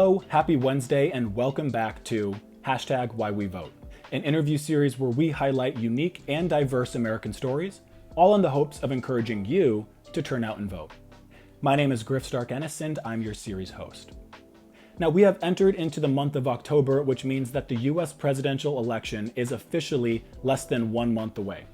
Hello, happy Wednesday, and welcome back to #WhyWeVote, an interview series where we highlight unique and diverse American stories, all in the hopes of encouraging you to turn out and vote. My name is Stark-Ennis, and I'm your series host. Now, we have entered into the month of October, which means that the US presidential election is officially less than 1 month away.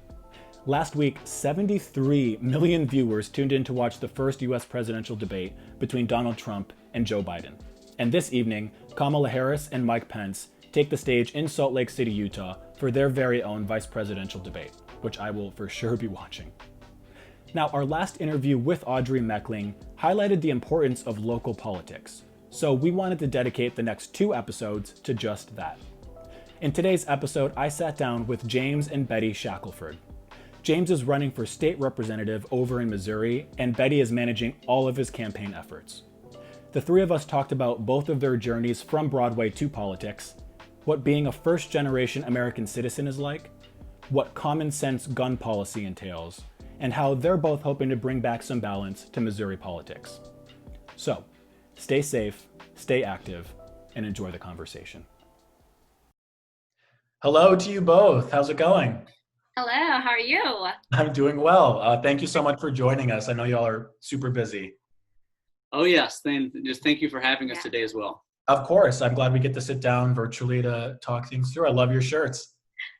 Last week, 73 million viewers tuned in to watch the first US presidential debate between Donald Trump and Joe Biden. And this evening, Kamala Harris and Mike Pence take the stage in Salt Lake City, Utah for their very own vice presidential debate, which I will for sure be watching. Now, our last interview with Audrey Meckling highlighted the importance of local politics, so we wanted to dedicate the next 2 episodes to just that. In today's episode, I sat down with James and Bety Shackelford. James is running for state representative over in Missouri, and Bety is managing all of his campaign efforts. The three of us talked about both of their journeys from Broadway to politics, what being a first-generation American citizen is like, what common sense gun policy entails, and how they're both hoping to bring back some balance to Missouri politics. So, stay safe, stay active, and enjoy the conversation. Hello to you both. How's it going? Hello, how are you? I'm doing well. Thank you so much for joining us. I know y'all are super busy. Oh, yes. Thank you for having us today as well. Of course. I'm glad we get to sit down virtually to talk things through. I love your shirts.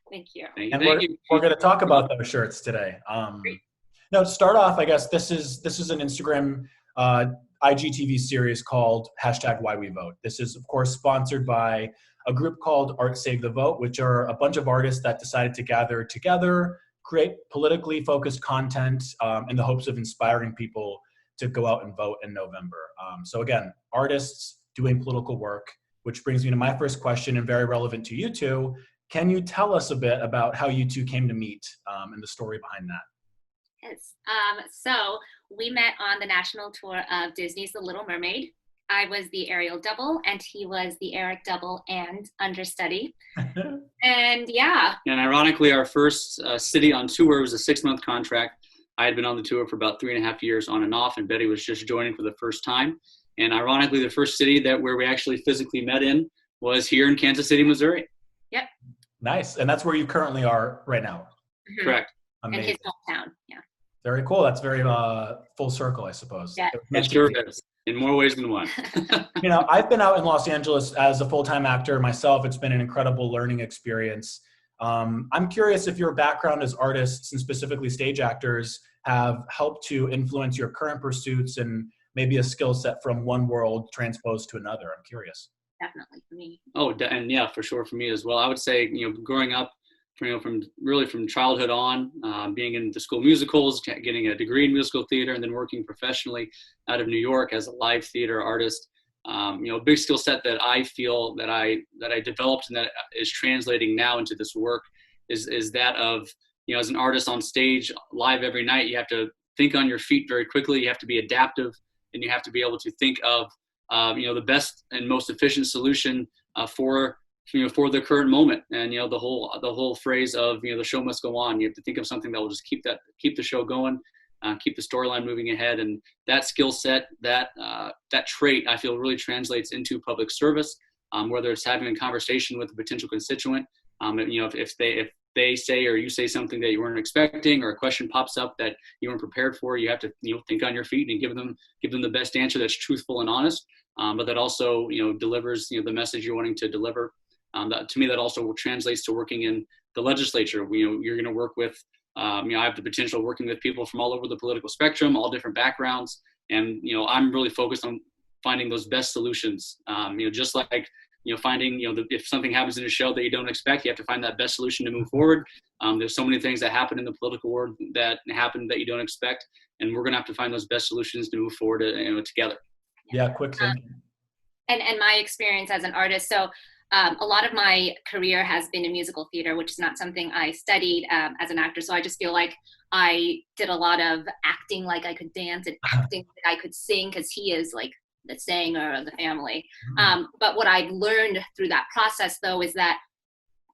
Thank you. We're going to talk about those shirts today. Now, to start off, I guess this is an Instagram IGTV series called #WhyWeVote. This is, of course, sponsored by a group called Art Save the Vote, which are a bunch of artists that decided to gather together, create politically focused content in the hopes of inspiring people to go out and vote in November. So again, artists doing political work, which brings me to my first question, and very relevant to you two. Can you tell us a bit about how you two came to meet and the story behind that? Yes. So we met on the national tour of Disney's The Little Mermaid. I was the Ariel double, and he was the Eric double and understudy. And yeah. And ironically, our first city on tour was a 6-month contract. I had been on the tour for about 3.5 years on and off, and Bety was just joining for the first time. And ironically, the first city where we actually physically met in was here in Kansas City, Missouri. Yep. Nice. And that's where you currently are right now. Mm-hmm. Correct. Amazing. In his hometown. Yeah. Very cool. That's very full circle, I suppose. Yeah. It sure is. In more ways than one. You know, I've been out in Los Angeles as a full-time actor myself. It's been an incredible learning experience. I'm curious if your background as artists and specifically stage actors have helped to influence your current pursuits and maybe a skill set from one world transposed to another. I'm curious. Definitely for me. Oh, and yeah, for sure for me as well. I would say, growing up, from childhood on, being in the school musicals, getting a degree in musical theater, and then working professionally out of New York as a live theater artist. A big skill set that I feel that I developed and that is translating now into this work is that of, as an artist on stage live every night, you have to think on your feet very quickly. You have to be adaptive, and you have to be able to think of the best and most efficient solution for the current moment. And the whole phrase of the show must go on. You have to think of something that will just keep the show going, keep the storyline moving ahead. And that skill set, that trait, I feel really translates into public service, whether it's having a conversation with a potential constituent. If they say or you say something that you weren't expecting, or a question pops up that you weren't prepared for, you have to think on your feet and give them the best answer that's truthful and honest, but that also delivers the message you're wanting to deliver. To me, that also translates to working in the legislature. You're going to work with, I have the potential of working with people from all over the political spectrum, all different backgrounds. And, I'm really focused on finding those best solutions. Just like, finding, if something happens in a show that you don't expect, you have to find that best solution to move forward. There's so many things that happen in the political world that happen that you don't expect. And we're going to have to find those best solutions to move forward, together. Yeah, quick thinking. And my experience as an artist. So a lot of my career has been in musical theater, which is not something I studied as an actor. So I just feel like I did a lot of acting like I could dance and acting like I could sing, because he is like the singer of the family. But what I've learned through that process, though, is that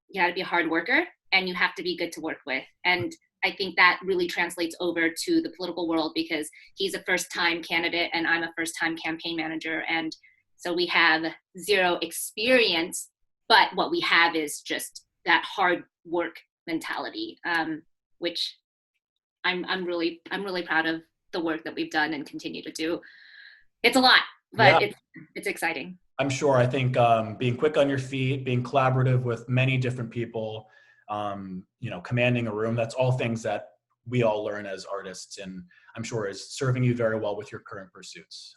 you got to be a hard worker and you have to be good to work with. And I think that really translates over to the political world, because he's a first-time candidate and I'm a first-time campaign manager. And So we have zero experience, but what we have is just that hard work mentality, which I'm really proud of the work that we've done and continue to do. It's a lot, but it's exciting. I'm sure. I think being quick on your feet, being collaborative with many different people, commanding a room, that's all things that we all learn as artists, and I'm sure is serving you very well with your current pursuits.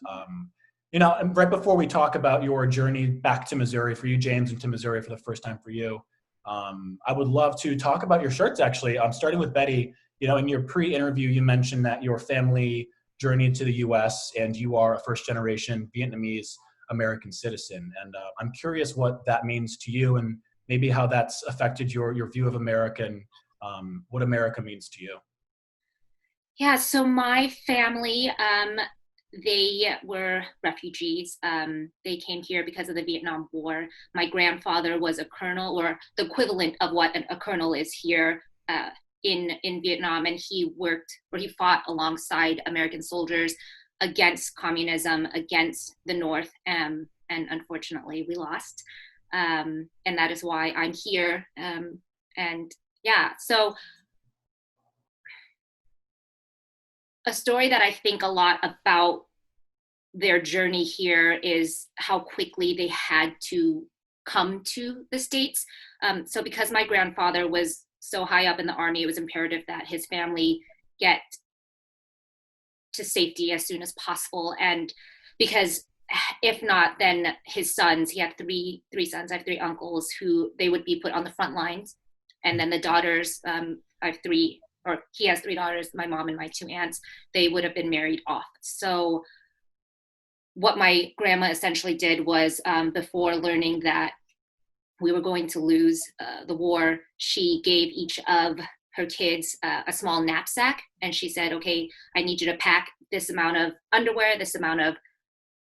And right before we talk about your journey back to Missouri for you, James, and to Missouri for the first time for you, I would love to talk about your shirts, actually. Starting with Bety, in your pre-interview, you mentioned that your family journeyed to the U.S. and you are a first-generation Vietnamese American citizen. And I'm curious what that means to you and maybe how that's affected your view of America and what America means to you. Yeah, so my family, they were refugees. They came here because of the Vietnam War. My grandfather was a colonel, or the equivalent of what a colonel is here in Vietnam, and he fought alongside American soldiers against communism, against the North, and unfortunately we lost. And that is why I'm here. So a story that I think a lot about their journey here is how quickly they had to come to the States. So because my grandfather was so high up in the Army, it was imperative that his family get to safety as soon as possible. And because if not, then his sons, he had three sons, I have three uncles, who they would be put on the front lines. And then the daughters, he has three daughters, my mom and my two aunts, they would have been married off. So what my grandma essentially did was, before learning that we were going to lose the war, she gave each of her kids a small knapsack, and she said, okay, I need you to pack this amount of underwear, this amount of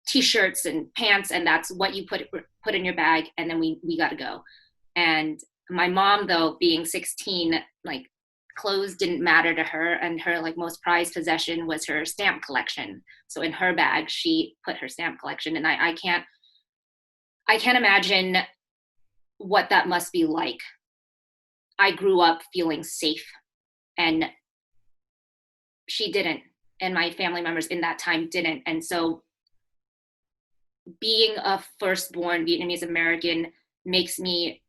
t-shirts and pants, and that's what you put in your bag, and then we got to go. And my mom, though, being 16, clothes didn't matter to her, and her most prized possession was her stamp collection. So in her bag, she put her stamp collection, and I can't imagine what that must be like. I grew up feeling safe, and she didn't, and my family members in that time didn't. And so being a firstborn Vietnamese American makes me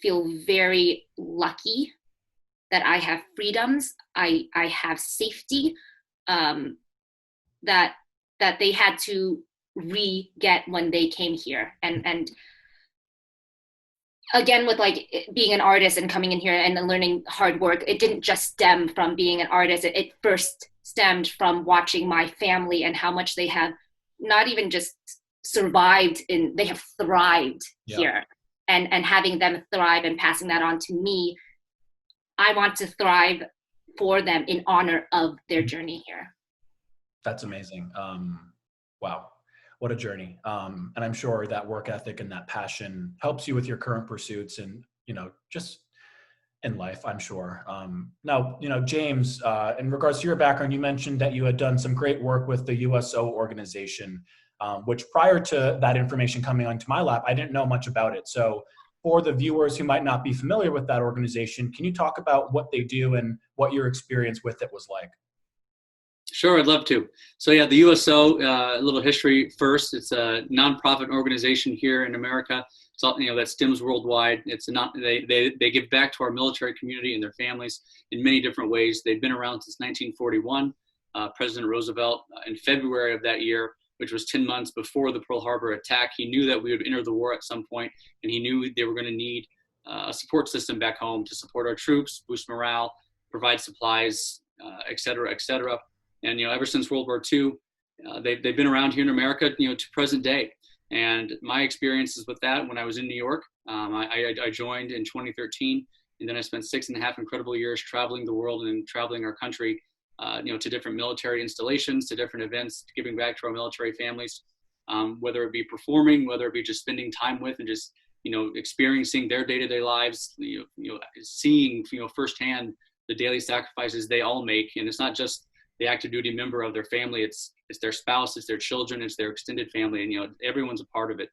feel very lucky that I have freedoms, I have safety, that they had to re-get when they came here. And again, with being an artist and coming in here and learning hard work, it didn't just stem from being an artist. It first stemmed from watching my family and how much they have not even just survived they have thrived here, and having them thrive and passing that on to me. I want to thrive for them in honor of their journey here. That's amazing. Wow. What a journey. And I'm sure that work ethic and that passion helps you with your current pursuits and, just in life, I'm sure. Now, James, in regards to your background, you mentioned that you had done some great work with the USO organization, which prior to that information coming onto my lap, I didn't know much about it. So for the viewers who might not be familiar with that organization, can you talk about what they do and what your experience with it was like? Sure, I'd love to. So yeah, the USO, a little history first. It's a nonprofit organization here in America. It's all, that stems worldwide. They give back to our military community and their families in many different ways. They've been around since 1941. President Roosevelt, in February of that year, which was 10 months before the Pearl Harbor attack, he knew that we would enter the war at some point, and he knew they were going to need a support system back home to support our troops, boost morale, provide supplies, et cetera, et cetera. And, ever since World War II, they've been around here in America, to present day. And my experiences with that, when I was in New York, I joined in 2013, and then I spent 6.5 incredible years traveling the world and traveling our country, to different military installations, to different events, giving back to our military families, whether it be performing, whether it be just spending time with and just, experiencing their day-to-day lives, seeing, firsthand the daily sacrifices they all make. And it's not just the active duty member of their family, it's it's their spouse, it's their children, it's their extended family, and everyone's a part of it.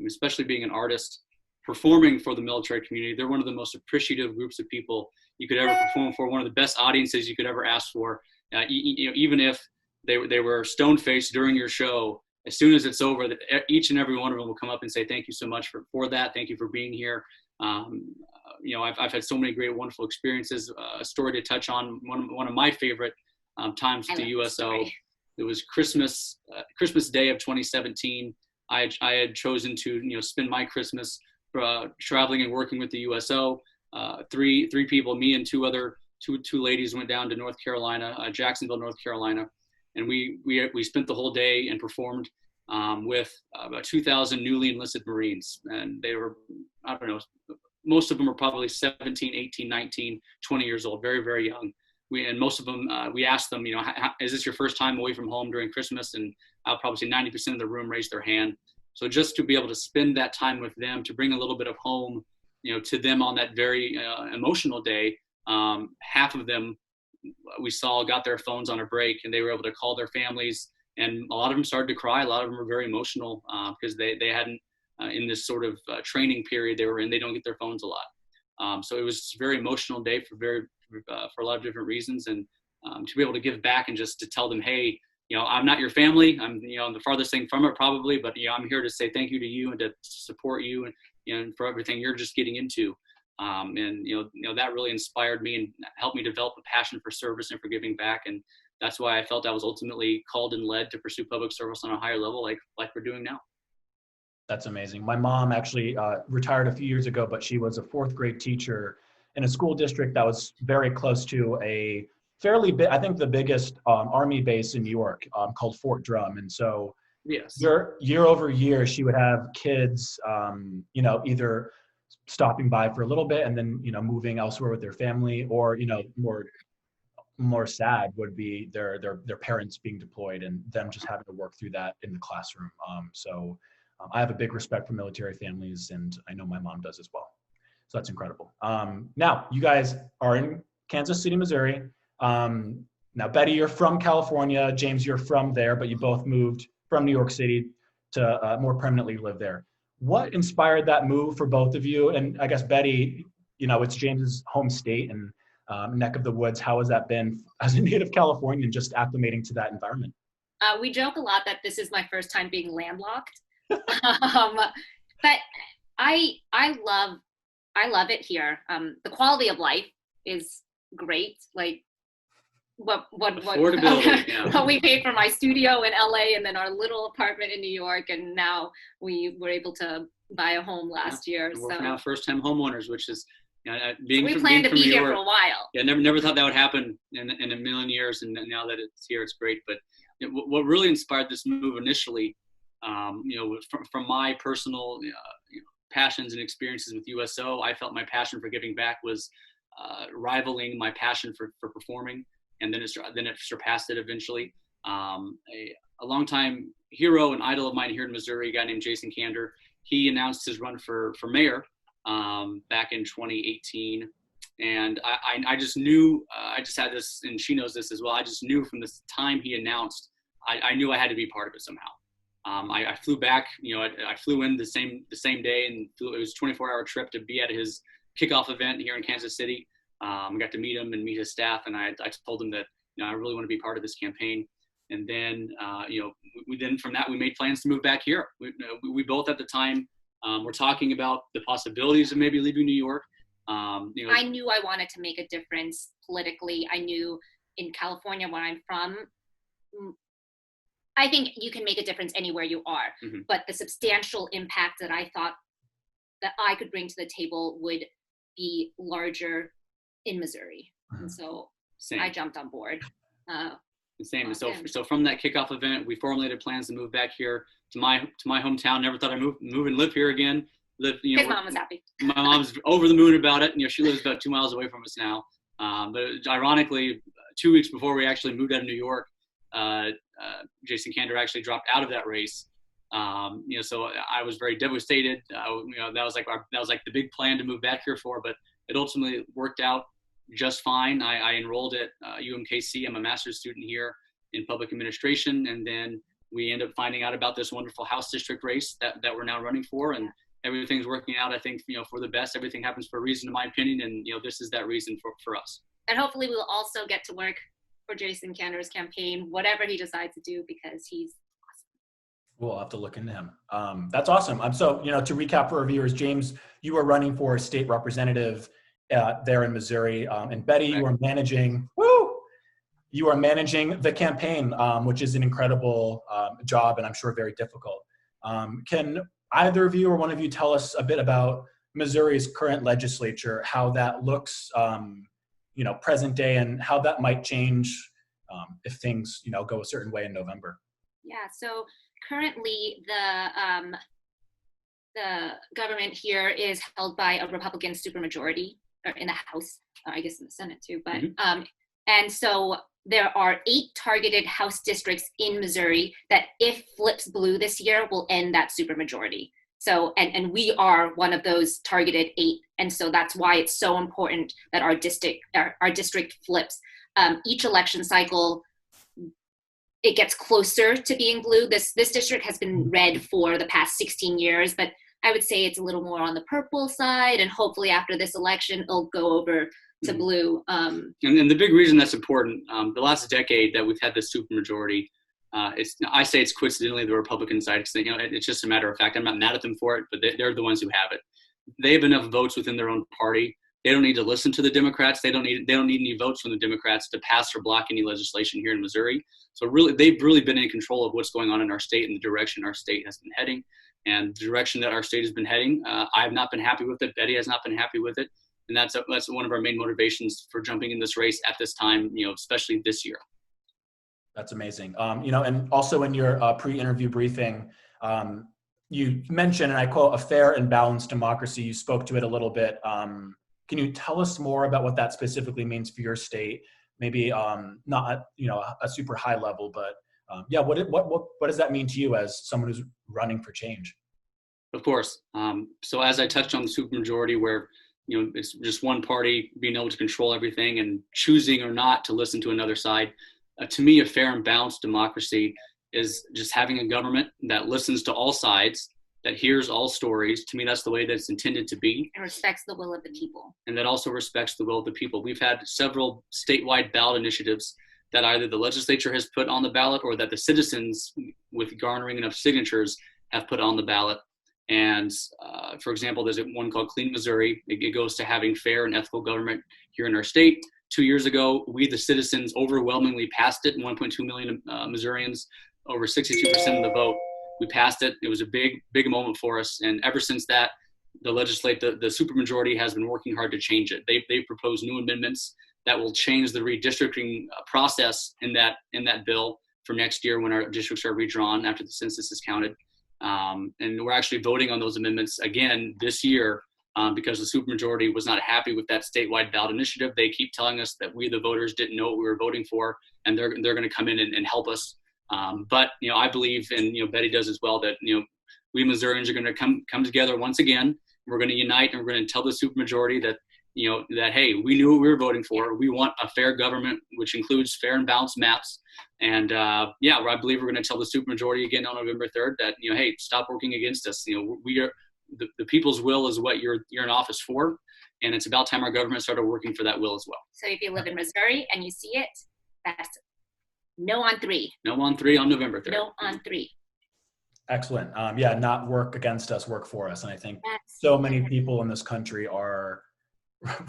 Especially being an artist performing for the military community, they're one of the most appreciative groups of people you could ever perform for, one of the best audiences you could ever ask for. Even if they were stone-faced during your show, as soon as it's over, each and every one of them will come up and say, thank you so much for that. Thank you for being here. I've had so many great, wonderful experiences. A story to touch on, one of my favorite times at the USO. It was Christmas Day of 2017. I had chosen to spend my Christmas traveling and working with the USO. Three people, me and two ladies, went down to North Carolina, Jacksonville, North Carolina, and we spent the whole day and performed with about 2,000 newly enlisted Marines, and they were, I don't know, most of them were probably 17, 18, 19, 20 years old, very, very young. And most of them, we asked them, is this your first time away from home during Christmas? And I'll probably say 90% of the room raised their hand. So just to be able to spend that time with them, to bring a little bit of home, to them on that very emotional day, half of them we saw got their phones on a break, and they were able to call their families. And a lot of them started to cry. A lot of them were very emotional because they hadn't, in this sort of training period they were in, they don't get their phones a lot. So it was a very emotional day for a lot of different reasons. And to be able to give back and just to tell them, hey, I'm not your family. I'm, the farthest thing from it probably, but I'm here to say thank you to you and to support you and for everything you're just getting into. And that really inspired me and helped me develop a passion for service and for giving back. And that's why I felt I was ultimately called and led to pursue public service on a higher level, like we're doing now. That's amazing. My mom actually retired a few years ago, but she was a fourth grade teacher in a school district that was very close to a fairly big, I think the biggest Army base in New York, called Fort Drum. And so yes, year over year, she would have kids, either stopping by for a little bit and then, moving elsewhere with their family, or, more sad would be their parents being deployed and them just having to work through that in the classroom. I have a big respect for military families, and I know my mom does as well. So that's incredible. Now, you guys are in Kansas City, Missouri. Now, Bety, you're from California. James, you're from there, but you both moved from New York City to more permanently live there. What inspired that move for both of you? And I guess, Bety, it's James's home state and neck of the woods. How has that been as a native Californian, just acclimating to that environment? We joke a lot that this is my first time being landlocked. But I love it here. The quality of life is great. Like what we paid for my studio in LA and then our little apartment in New York, and now we were able to buy a home last year. We're now first-time homeowners, which is being. So we plan to be here for a while. Yeah, never thought that would happen in a million years, and now that it's here, it's great. But what really inspired this move initially, from my personal passions and experiences with USO, I felt my passion for giving back was rivaling my passion for performing, and then it surpassed it eventually. A longtime hero and idol of mine here in Missouri, a guy named Jason Kander, he announced his run for mayor back in 2018, and I just knew, I just had this, and she knows this as well, I just knew from this time he announced, I knew I had to be part of it somehow. I flew back, I flew in the same day, and it was a 24-hour trip to be at his kickoff event here in Kansas City. I got to meet him and meet his staff, and I told him that I really want to be part of this campaign. And then we from that we made plans to move back here. We both at the time were talking about the possibilities of maybe leaving New York. I knew I wanted to make a difference politically. I knew in California, where I'm from, I think you can make a difference anywhere you are, mm-hmm. but the substantial impact that I thought that I could bring to the table would be larger in Missouri. Mm-hmm. And so I jumped on board. Same. So from that kickoff event, we formulated plans to move back here to my hometown. Never thought I'd move and live here again. His mom was happy. My mom's over the moon about it. She lives about 2 miles away from us now. But ironically, 2 weeks before we actually moved out of New York, Jason Kander actually dropped out of that race. So I was very devastated. That was like the big plan to move back here for, but it ultimately worked out just fine. I enrolled at UMKC. I'm a master's student here. in public administration. And then we end up finding out about this wonderful House district race that we're now running for. And everything's working out, I think, for the best. Everything happens for a reason, in my opinion. And, this is that reason for us. And hopefully we'll also get to work for Jason Kantor's campaign, whatever he decides to do, because he's awesome. We'll have to look into him. That's awesome. So, to recap for our viewers, James, you were running for state representative there in Missouri. And Bety, you are managing, you are managing the campaign, which is an incredible job and I'm sure very difficult. Can either of you or one of you tell us a bit about Missouri's current legislature, how that looks, present day, and how that might change if things, go a certain way in November? Yeah, so currently the government here is held by a Republican supermajority, or in the House, I guess in the Senate too, but and so there are 8 targeted House districts in Missouri that, if flips blue this year, will end that supermajority. So, and we are one of those targeted 8. And so that's why it's so important that our district flips. Each election cycle, it gets closer to being blue. This district has been red for the past 16 years, but I would say it's a little more on the purple side. And hopefully after this election, it'll go over to blue. And the big reason that's important, the last decade that we've had this supermajority, I say it's coincidentally the Republican side, because it's just a matter of fact. I'm not mad at them for it, but they're the ones who have it. They have enough votes within their own party. They don't need to listen to the Democrats. They don't need any votes from the Democrats to pass or block any legislation here in Missouri. So really, they've really been in control of what's going on in our state and the direction our state has been heading. And the direction that our state has been heading, I have not been happy with it. Bety has not been happy with it. And that's one of our main motivations for jumping in this race at this time, especially this year. That's amazing. And also in your pre-interview briefing, you mentioned, and I quote, a fair and balanced democracy. You spoke to it a little bit. Can you tell us more about what that specifically means for your state? Maybe not at, a super high level, but what does that mean to you as someone who's running for change? Of course. So as I touched on the supermajority, where it's just one party being able to control everything and choosing or not to listen to another side. To me, a fair and balanced democracy is just having a government that listens to all sides, that hears all stories. To me, that's the way that it's intended to be. And respects the will of the people. And that also respects the will of the people. We've had several statewide ballot initiatives that either the legislature has put on the ballot or that the citizens, with garnering enough signatures, have put on the ballot. And for example, there's one called Clean Missouri. It goes to having fair and ethical government here in our state. 2 years ago, we, the citizens, overwhelmingly passed it. 1.2 million Missourians, over 62% of the vote. We passed it. It was a big moment for us. And ever since that, the supermajority has been working hard to change it. They've proposed new amendments that will change the redistricting process in that bill for next year when our districts are redrawn after the census is counted. And we're actually voting on those amendments again this year because the supermajority was not happy with that statewide ballot initiative. They keep telling us that we, the voters, didn't know what we were voting for, and they're going to come in and help us. But I believe, and Bety does as well, that we Missourians are going to come together once again. We're going to unite, and we're going to tell the supermajority that that hey, we knew what we were voting for. We want a fair government, which includes fair and balanced maps. And I believe we're going to tell the supermajority again on November 3rd that hey, stop working against us. We are the people's will is what you're in office for, and it's about time our government started working for that will as well. So if you live in Missouri and you see it, that's no on 3. No on 3 on November 3rd. No on 3. Excellent. Not work against us, work for us. And I think so many people in this country are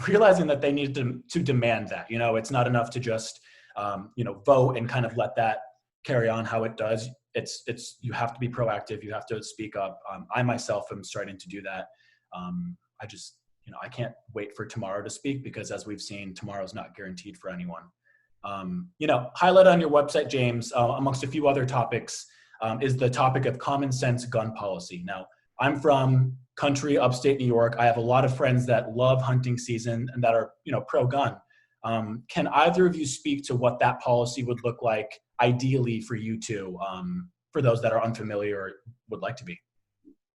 realizing that they need to demand that. It's not enough to just vote and kind of let that carry on how it does. It's you have to be proactive. You have to speak up. I myself am starting to do that. I can't wait for tomorrow to speak, because as we've seen, tomorrow's not guaranteed for anyone. Highlight on your website, James, amongst a few other topics, is the topic of common sense gun policy. Now, I'm from country upstate New York. I have a lot of friends that love hunting season and that are, pro-gun. Can either of you speak to what that policy would look like ideally for you two, for those that are unfamiliar or would like to be?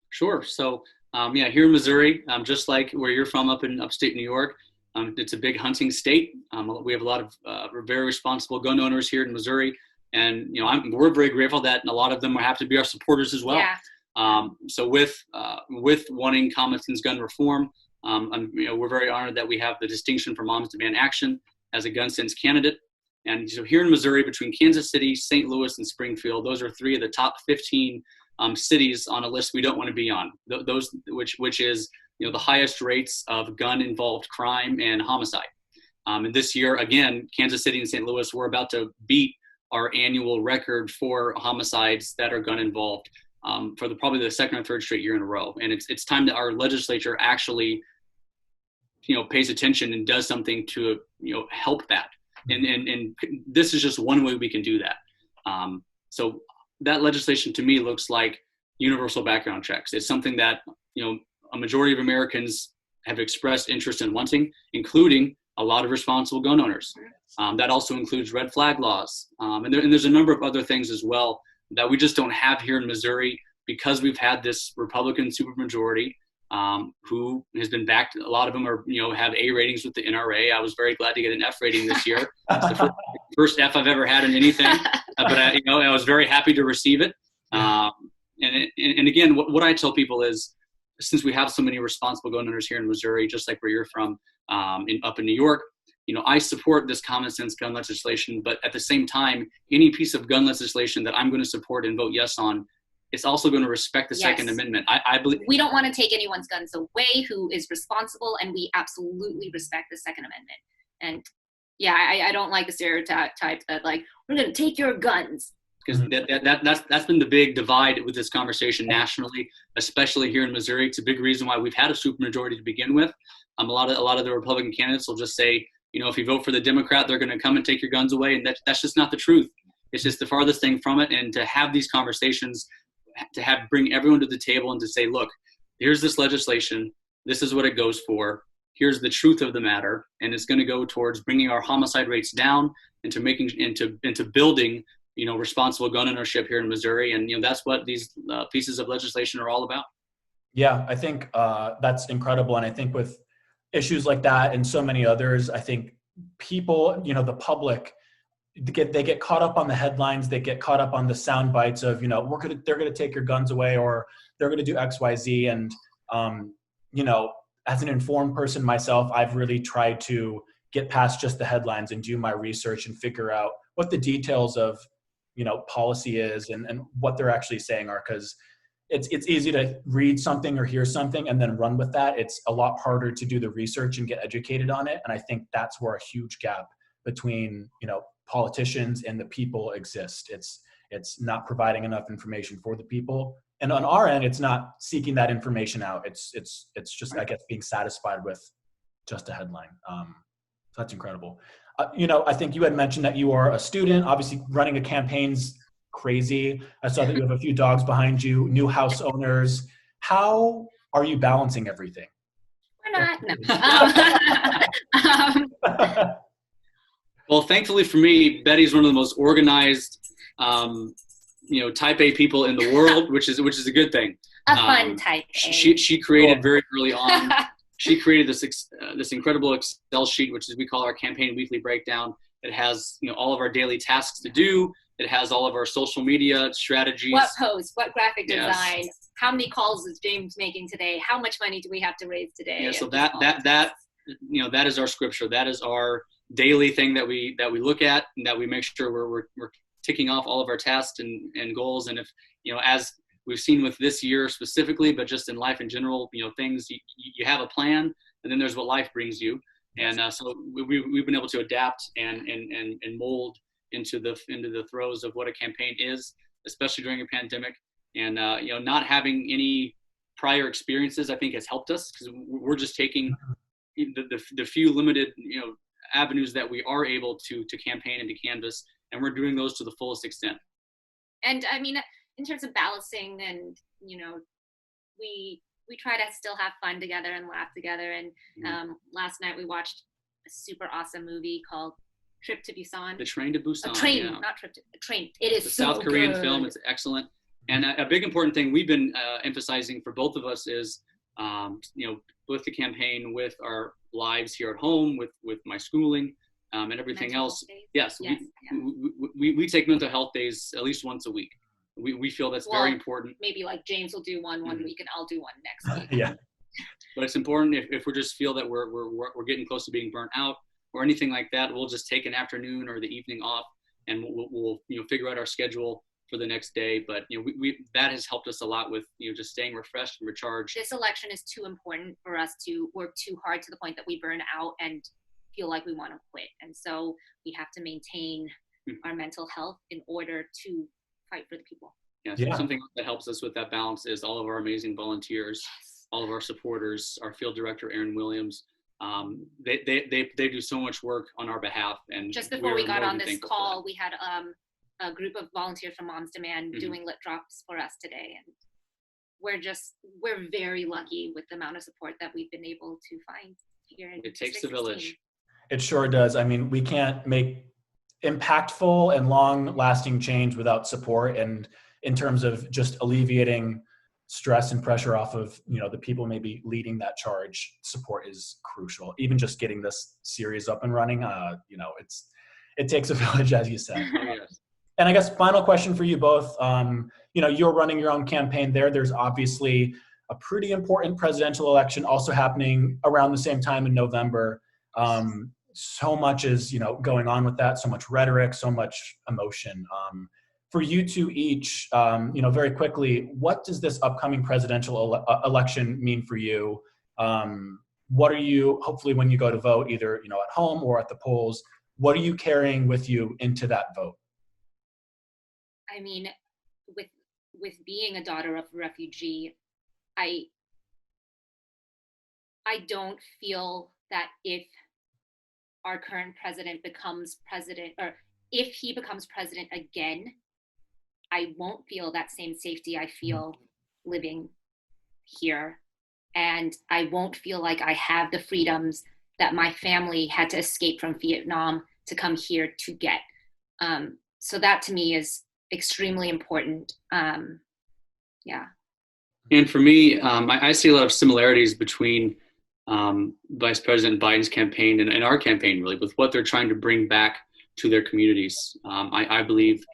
Sure. So, here in Missouri, just like where you're from up in upstate New York, it's a big hunting state. We have a lot of very responsible gun owners here in Missouri. And, we're very grateful that a lot of them have to be our supporters as well. Yeah. So with wanting common sense gun reform, we're very honored that we have the distinction for Moms Demand Action as a gun sense candidate. And so here in Missouri, between Kansas City, St. Louis, and Springfield, those are 3 of the top 15 cities on a list we don't want to be on. Those which is the highest rates of gun-involved crime and homicide. And this year, again, Kansas City and St. Louis, we're about to beat our annual record for homicides that are gun-involved for probably the second or third straight year in a row. And it's time that our legislature actually, pays attention and does something to, help that. And this is just one way we can do that. So that legislation to me looks like universal background checks. It's something that, a majority of Americans have expressed interest in wanting, including a lot of responsible gun owners. That also includes red flag laws. And there's a number of other things as well that we just don't have here in Missouri because we've had this Republican supermajority who has been backed. A lot of them are, have A ratings with the NRA. I was very glad to get an F rating this year. It's the first F I've ever had in anything, but I was very happy to receive it. And again, what I tell people is, since we have so many responsible gun owners here in Missouri, just like where you're from, up in New York, I support this common sense gun legislation, but at the same time, any piece of gun legislation that I'm going to support and vote yes on, it's also going to respect the Second Amendment. I believe we don't want to take anyone's guns away who is responsible, and we absolutely respect the Second Amendment. And yeah, I don't like the stereotype that like, we're going to take your guns. Because that's been the big divide with this conversation nationally, especially here in Missouri. It's a big reason why we've had a supermajority to begin with. A lot of the Republican candidates will just say, if you vote for the Democrat, they're going to come and take your guns away, and that's just not the truth. It's just the farthest thing from it. And to have these conversations, to bring everyone to the table and to say, look, here's this legislation. This is what it goes for. Here's the truth of the matter, and it's going to go towards bringing our homicide rates down and into building responsible gun ownership here in Missouri. And, that's what these pieces of legislation are all about. Yeah, I think that's incredible. And I think with issues like that and so many others, I think people, the public, they get caught up on the headlines. They get caught up on the sound bites of, they're going to take your guns away, or they're going to do X, Y, Z. And, as an informed person myself, I've really tried to get past just the headlines and do my research and figure out what the details of policy is and what they're actually saying are, because it's easy to read something or hear something and then run with that. It's a lot harder to do the research and get educated on it. And I think that's where a huge gap between, politicians and the people exist. It's not providing enough information for the people. And on our end, it's not seeking that information out. It's just, I guess, being satisfied with just a headline. So that's incredible. I think you had mentioned that you are a student. Obviously, running a campaign's crazy. I saw that you have a few dogs behind you, new house owners. How are you balancing everything? We're not. No. Well, thankfully for me, Betty's one of the most organized, type A people in the world, which is a good thing. A fun type A. She created very early on. She created this incredible Excel sheet, which is we call our campaign weekly breakdown. It has all of our daily tasks to do. It has all of our social media strategies. What post? What graphic design? Yes. How many calls is James making today? How much money do we have to raise today? Yeah. So that is our scripture. That is our daily thing that we look at, and that we make sure we're ticking off all of our tasks and goals. And if as we've seen with this year specifically, but just in life in general, things you have a plan, and then there's what life brings you. And so we've been able to adapt and mold into the throes of what a campaign is, especially during a pandemic. And not having any prior experiences, I think, has helped us, because we're just taking the few limited avenues that we are able to campaign and to canvas, and we're doing those to the fullest extent. And I mean, in terms of balancing, and we try to still have fun together and laugh together. And last night we watched a super awesome movie called Trip to Busan. The Train to Busan. A train, not Trip to a Train. It is the South Korean film. It's excellent. And a big important thing we've been emphasizing for both of us is, with the campaign, with our lives here at home, with my schooling, And everything Mental else, health days? yes, Yes, we take mental health days at least once a week. We feel that's very important. Maybe like James will do one Mhm. week and I'll do one next week. Yeah. But it's important if we just feel that we're getting close to being burnt out or anything like that, we'll just take an afternoon or the evening off, and we'll figure out our schedule for the next day. But we that has helped us a lot with just staying refreshed and recharged. This election is too important for us to work too hard to the point that we burn out and feel like we want to quit. And so we have to maintain our mental health in order to fight for the people. Yeah. Something that helps us with that balance is all of our amazing volunteers, all of our supporters, our field director, Aaron Williams. They do so much work on our behalf. And just before we got on this call, we had a group of volunteers from Moms Demand doing lit drops for us today. And we're very lucky with the amount of support that we've been able to find here in It takes the village. It sure does. I mean, we can't make impactful and long-lasting change without support. And in terms of just alleviating stress and pressure off of the people maybe leading that charge, support is crucial. Even just getting this series up and running, it takes a village, as you said. Oh, yes. And I guess final question for you both. You're running your own campaign there. There's obviously a pretty important presidential election also happening around the same time in November. So much is going on with that. So much rhetoric, so much emotion. For you two each, very quickly, what does this upcoming presidential election mean for you? What are you, hopefully when you go to vote, either at home or at the polls, what are you carrying with you into that vote? I mean, with being a daughter of a refugee, I don't feel that if our current president becomes president, or if he becomes president again, I won't feel that same safety I feel living here. And I won't feel like I have the freedoms that my family had to escape from Vietnam to come here to get. So that to me is extremely important. Yeah. And for me, I see a lot of similarities between Vice President Biden's campaign and our campaign, really, with what they're trying to bring back to their communities. I believe,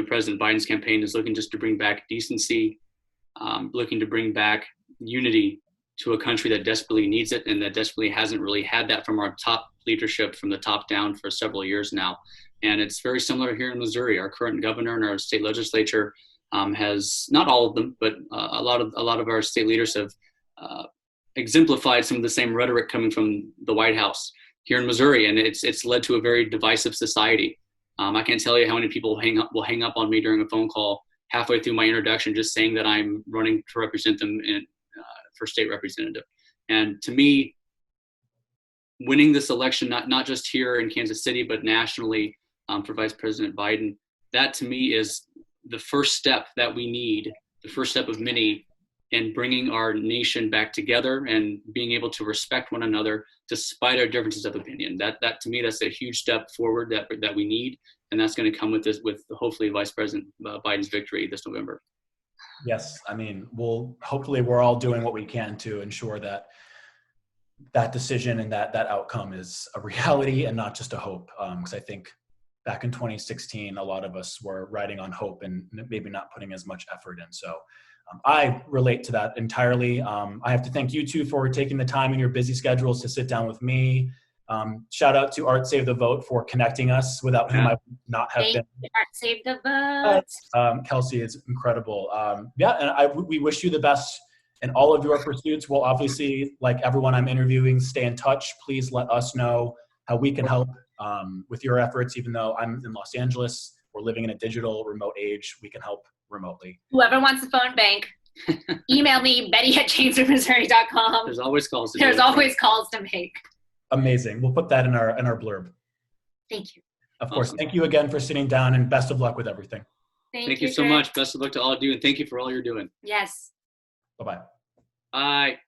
President Biden's campaign is looking just to bring back decency, looking to bring back unity to a country that desperately needs it and that desperately hasn't really had that from our top leadership from the top down for several years now. And it's very similar here in Missouri. Our current governor and our state legislature has, not all of them, but a lot of our state leaders have exemplified some of the same rhetoric coming from the White House here in Missouri, and it's led to a very divisive society. I can't tell you how many people will hang up on me during a phone call halfway through my introduction, just saying that I'm running to represent them for state representative. And to me, winning this election, not just here in Kansas City, but nationally for Vice President Biden, that to me is the first step that we need, the first step of many in bringing our nation back together and being able to respect one another despite our differences of opinion. That to me, that's a huge step forward that we need, and that's going to come with hopefully Vice President Biden's victory this November. Yes, I mean, hopefully we're all doing what we can to ensure that decision and that outcome is a reality and not just a hope. Because I think back in 2016, a lot of us were riding on hope and maybe not putting as much effort in. So I relate to that entirely. I have to thank you two for taking the time in your busy schedules to sit down with me. Shout out to Art Save the Vote for connecting us, without whom I would not have been. Art Save the Vote. Kelsey is incredible. And we wish you the best in all of your pursuits. We'll obviously, like everyone I'm interviewing, stay in touch. Please let us know how we can help with your efforts. Even though I'm in Los Angeles, we're living in a digital remote age. We can help remotely. Whoever wants the phone bank, email me, Bety@jamesmissouri.com. There's always calls to There's always calls to make. Amazing. We'll put that in our blurb. Thank you. Of course. Thank you again for sitting down, and best of luck with everything. Thank you so much. Best of luck to all of you, and thank you for all you're doing. Yes. Bye-bye. Bye.